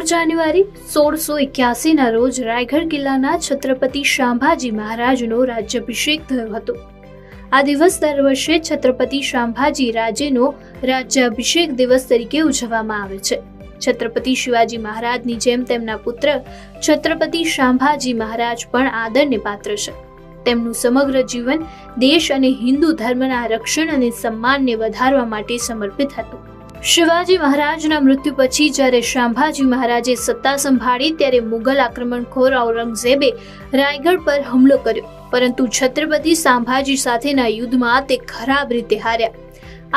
જાન્યુઆરી 1681 રોજ રાયગઢ કિલ્લાના છત્રપતિ શાંભાજી મહારાજનો રાજ્યાભિષેક થયો હતો। આ દિવસ દર વર્ષે છત્રપતિ શાંભાજી રાજેનો રાજ્યાભિષેક દિવસ તરીકે ઉજવવામાં આવે છે। છત્રપતિ શિવાજી મહારાજની જેમ તેમના પુત્ર છત્રપતિ શાંભાજી મહારાજ પણ આદરને પાત્ર છે। તેમનું સમગ્ર જીવન દેશ અને હિન્દુ ધર્મના રક્ષણ અને સન્માનને વધારવા માટે સમર્પિત હતું। શિવાજી મહારાજના મૃત્યુ પછી જ્યારે શાંભાજી મહારાજે સત્તા સંભાળી ત્યારે મુગલ આક્રમણખોર ઔરંગઝેબે રાયગઢ પર હુમલો કર્યો, પરંતુ છત્રપતિ શાંભાજી સાથેના યુદ્ધમાં તે ખરાબ રીતે હાર્યા।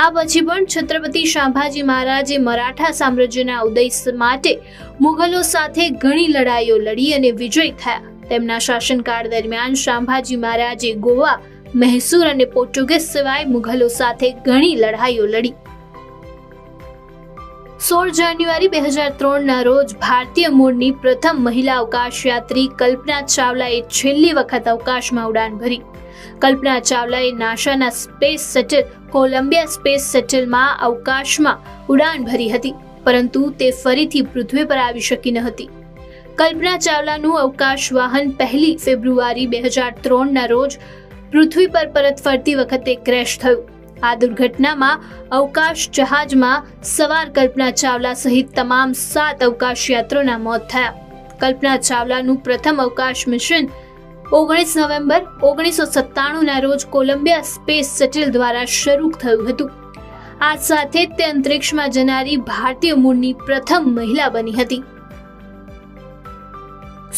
આ પછી પણ છત્રપતિ શાંભાજી મહારાજે મરાઠા સામ્રાજ્યના ઉદય માટે મુગલો સાથે ઘણી લડાઈઓ લડી અને વિજયી થયા। તેમના શાસનકાળ દરમિયાન શાંભાજી મહારાજે ગોવા, મૈસૂર અને પોર્ટુગીઝ સિવાય મુગલો સાથે ઘણી લડાઈઓ લડી। 16 જાન્યુઆરી 2003 રોજ ભારતીય મૂળની પ્રથમ મહિલા અવકાશયાત્રી કલ્પના ચાવલાએ છેલ્લી વખત અવકાશમાં ઉડાન ભરી। કલ્પના ચાવલાએ નાસાના સ્પેસ શટલ કોલંબિયા સ્પેસ શટલમાં અવકાશમાં ઉડાન ભરી હતી, પરંતુ તે ફરીથી પૃથ્વી પર આવી શકી ન હતી। કલ્પના ચાવલાનું અવકાશ વાહન 1 ફેબ્રુઆરી 2003 રોજ પૃથ્વી પર પરત ફરતી વખતે ક્રેશ થયું। આ દુર્ઘટનામાં અવકાશ જહાજમાં સવાર કલ્પના ચાવલા સહિત તમામ 7 અવકાશયાત્રીઓના મોત થયા। કલ્પના ચાવલાનું પ્રથમ અવકાશ મિશન 19 નવેમ્બર 1997 રોજ કોલંબિયા સ્પેસ શટલ દ્વારા શરૂ થયું હતું। આ સાથે તે અંતરિક્ષમાં જનારી ભારતીય મૂળની પ્રથમ મહિલા બની હતી।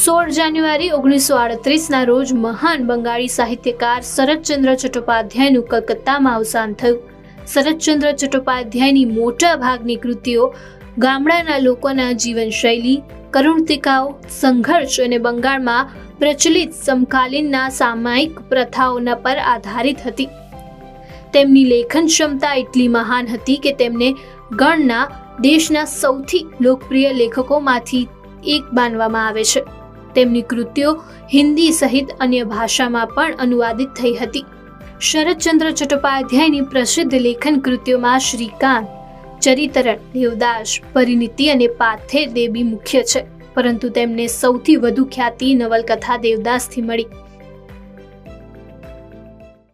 16 જાન્યુઆરી 1938 રોજ મહાન બંગાળી સાહિત્યકાર શરદચંદ્ર ચટ્ટોપાધ્યાયનું કલકત્તામાં અવસાન થયું। શરદચંદ્ર ચટ્ટોપાધ્યાયની મોટા ભાગની કૃતિઓ ગામડાના લોકોના જીવનશૈલી, કરુણતિકાઓ, સંઘર્ષ અને બંગાળમાં પ્રચલિત સમકાલીનના સામાયિક પ્રથાઓના પર આધારિત હતી। તેમની લેખન ક્ષમતા એટલી મહાન હતી કે તેમને ગણના દેશના સૌથી લોકપ્રિય લેખકોમાંથી એક માનવામાં આવે છે। તેમની કૃતિઓ હિન્દી સહિત અન્ય ભાષામાં પણ અનુવાદિત થઈ હતી। શરદચંદ્ર ચટ્ટોપાધ્યાયની પ્રસિદ્ધ લેખન કૃતિઓમાં શ્રીકાંત, ચરિતરણ, દેવદાસ, પરિણીતિ અને પાથેર દેવી મુખ્ય છે, પરંતુ તેમને સૌથી વધુ ખ્યાતિ નવલકથા દેવદાસથી મળી।